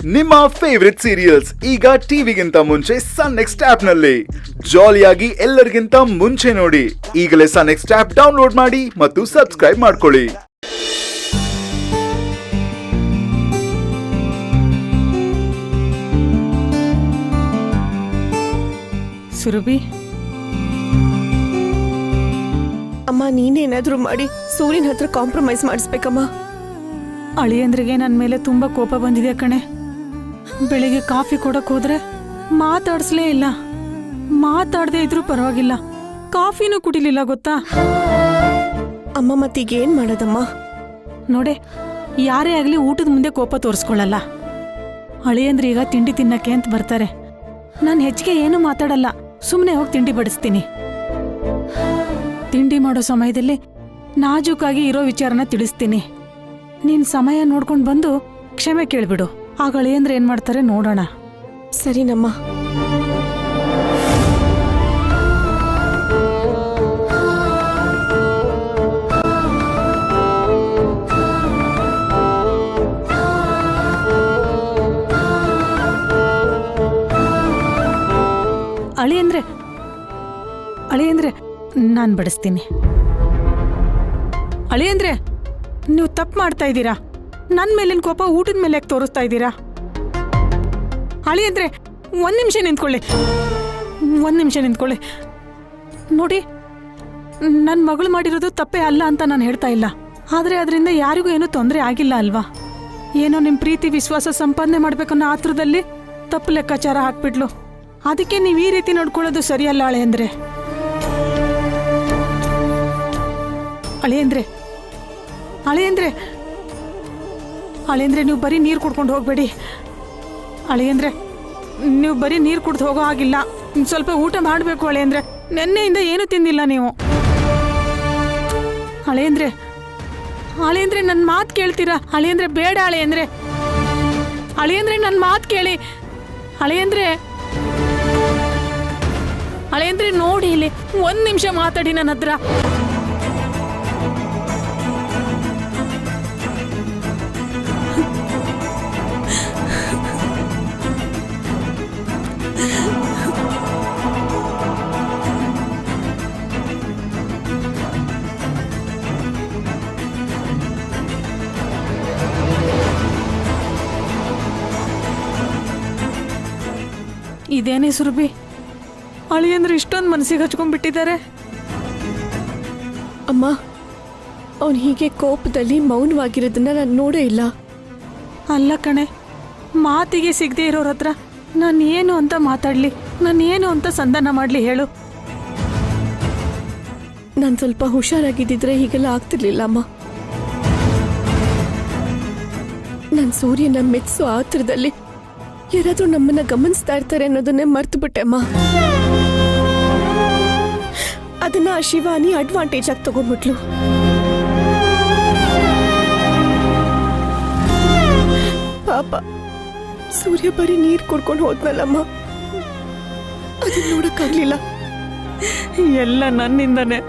ನಿಮ್ಮ favourite serials ಈಗ ಟಿವಿಗಿಂತ ಮುಂಚೆ ಸನ್ ನೆಕ್ಸ್ಟ್ ಆಪ್ ನಲ್ಲಿ ಜಾಲಿಯಾಗಿ ಎಲ್ಲರಿಗಿಂತ ಮುಂಚೆ ನೋಡಿ. ಈಗಲೇ ಸನ್ ನೆಕ್ಸ್ಟ್ ಆಪ್ ಡೌನ್ಲೋಡ್ ಮಾಡಿ ಮತ್ತು ಸಬ್ಸ್ಕ್ರೈಬ್ ಮಾಡ್ಕೊಳ್ಳಿ. ಸುರಭಿ, ಅಮ್ಮ ನೀನೇನಾದ್ರೂ ಮಾಡಿ ಸೂರ್ಯನ ಹತ್ರ ಕಾಂಪ್ರಮೈಸ್ ಮಾಡಿಸ್ಬೇಕಮ್ಮ. ಅಳಿಯಂದ್ರಿಗೆ ನನ್ನ ಮೇಲೆ ತುಂಬಾ ಕೋಪ ಬಂದಿದೆ ಕಣೆ. ಬೆಳಿಗ್ಗೆ ಕಾಫಿ ಕೊಡಕ್ ಹೋದ್ರೆ ಮಾತಾಡ್ಸ್ಲೇ ಇಲ್ಲ. ಮಾತಾಡದೆ ಇದ್ರೂ ಪರವಾಗಿಲ್ಲ, ಕಾಫಿನೂ ಕುಡಿಲಿಲ್ಲ ಗೊತ್ತಾ. ಅಮ್ಮ ಮತ್ತೀಗ ಏನ್ ಮಾಡೋದಮ್ಮ? ನೋಡೆ, ಯಾರೇ ಆಗ್ಲಿ ಊಟದ ಮುಂದೆ ಕೋಪ ತೋರಿಸ್ಕೊಳ್ಳಲ್ಲ. ಅಳಿಯಂದ್ರೆ ಈಗ ತಿಂಡಿ ತಿನ್ನಕ್ಕೆ ಅಂತ ಬರ್ತಾರೆ. ನಾನು ಹೆಚ್ಚಿಗೆ ಏನು ಮಾತಾಡಲ್ಲ, ಸುಮ್ಮನೆ ಹೋಗಿ ತಿಂಡಿ ಬಡಿಸ್ತೀನಿ. ತಿಂಡಿ ಮಾಡೋ ಸಮಯದಲ್ಲಿ ನಾಜೂಕಾಗಿ ಇರೋ ವಿಚಾರನ ತಿಳಿಸ್ತೀನಿ. ನೀನ್ ಸಮಯ ನೋಡ್ಕೊಂಡು ಬಂದು ಕ್ಷಮೆ ಕೇಳ್ಬಿಡು. ಆಗ ಅಳಿಯಂದ್ರೆ ಏನ್ ಮಾಡ್ತಾರೆ ನೋಡೋಣ. ಸರಿನಮ್ಮ. ಅಳಿಯಂದ್ರೆ ನಾನು ಬಡಿಸ್ತೀನಿ. ಅಳಿಯಂದ್ರೆ, ನೀವು ತಪ್ಪು ಮಾಡ್ತಾ ಇದ್ದೀರಾ. ನನ್ನ ಮೇಲಿನ ಕೋಪ ಊಟದ ಮೇಲೆ ಯಾಕೆ ತೋರಿಸ್ತಾ ಇದ್ದೀರಾ? ಅಳಿಯಂದ್ರೆ, ಒಂದು ನಿಮಿಷ ನಿಂತ್ಕೊಳ್ಳಿ. ನೋಡಿ, ನನ್ನ ಮಗಳು ಮಾಡಿರೋದು ತಪ್ಪೇ ಅಲ್ಲ ಅಂತ ನಾನು ಹೇಳ್ತಾ ಇಲ್ಲ. ಆದರೆ ಅದರಿಂದ ಯಾರಿಗೂ ಏನೂ ತೊಂದರೆ ಆಗಿಲ್ಲ ಅಲ್ವಾ? ಏನೋ ನಿಮ್ಮ ಪ್ರೀತಿ ವಿಶ್ವಾಸ ಸಂಪಾದನೆ ಮಾಡ್ಬೇಕನ್ನೋ ಆತುರದಲ್ಲಿ ತಪ್ಪು ಲೆಕ್ಕಾಚಾರ ಹಾಕ್ಬಿಟ್ಲು. ಅದಕ್ಕೆ ನೀವು ಈ ರೀತಿ ನೋಡ್ಕೊಳ್ಳೋದು ಸರಿಯಲ್ಲ ಅಳಿಯಂದ್ರೆ. ಅಳಿಯಂದ್ರೆ ನೀವು ಬರೀ ನೀರು ಕುಡ್ಕೊಂಡು ಹೋಗಬೇಡಿ. ಅಳಿಯಂದ್ರೆ, ನೀವು ಬರೀ ನೀರು ಕುಡ್ದು ಹೋಗೋ ಹಾಗಿಲ್ಲ. ಸ್ವಲ್ಪ ಊಟ ಮಾಡಬೇಕು ಅಳಿಯಂದ್ರೆ. ನೆನ್ನೆಯಿಂದ ಏನೂ ತಿಂದಿಲ್ಲ ನೀವು. ಅಳಿಯಂದ್ರೆ, ನನ್ನ ಮಾತು ಕೇಳ್ತೀರಾ? ಅಳಿಯಂದ್ರೆ ಬೇಡ. ಅಳಿಯಂದ್ರೆ ನನ್ನ ಮಾತು ಕೇಳಿ. ಅಳಿಯಂದ್ರೆ ನೋಡಿ, ಇಲ್ಲಿ 1 ನಿಮಿಷ ಮಾತಾಡಿ ನನ್ನ ಹತ್ರ. ಇದೇನೇ ಸುರಭಿ, ಅಳಿಯಂದ್ರೆ ಇಷ್ಟೊಂದು ಮನಸ್ಸಿಗೆ ಹಚ್ಕೊಂಡ್ಬಿಟ್ಟಿದ್ದಾರೆ. ಅಮ್ಮ, ಅವನು ಹೀಗೆ ಕೋಪದಲ್ಲಿ ಮೌನವಾಗಿರೋದನ್ನ ನಾನು ನೋಡೇ ಇಲ್ಲ. ಅಲ್ಲ ಕಣೆ, ಮಾತಿಗೆ ಸಿಗದೆ ಇರೋರ ಹತ್ರ ನಾನು ಏನು ಅಂತ ಮಾತಾಡಲಿ, ನಾನು ಏನು ಅಂತ ಸಂಧಾನ ಮಾಡಲಿ ಹೇಳು? ನಾನು ಸ್ವಲ್ಪ ಹುಷಾರಾಗಿದ್ದಿದ್ರೆ ಹೀಗೆಲ್ಲ ಆಗ್ತಿರ್ಲಿಲ್ಲ ಅಮ್ಮ. ನಾನು ಸೂರ್ಯನ ಮೆಚ್ಚೋ ಆತರದಲ್ಲಿ ಯಾರಾದ್ರೂ ನಮ್ಮನ್ನ ಗಮನಿಸ್ತಾ ಇರ್ತಾರೆ ಅನ್ನೋದನ್ನೇ ಮರ್ತು ಬಿಟ್ಟೆಮ್ಮ. ಅದನ್ನ ಆ ಶಿವಾನಿ ಅಡ್ವಾಂಟೇಜ್ ಆಗಿ ತಗೊಂಡ್ಬಿಟ್ಲು. ಪಾಪ ಸೂರ್ಯ ಬರೀ ನೀರು ಕುಡ್ಕೊಂಡು ಹೋದ್ನಲ್ಲಮ್ಮ, ಅದನ್ನ ನೋಡಕ್ಕಾಗ್ಲಿಲ್ಲ. ಎಲ್ಲ ನನ್ನಿಂದನೇ.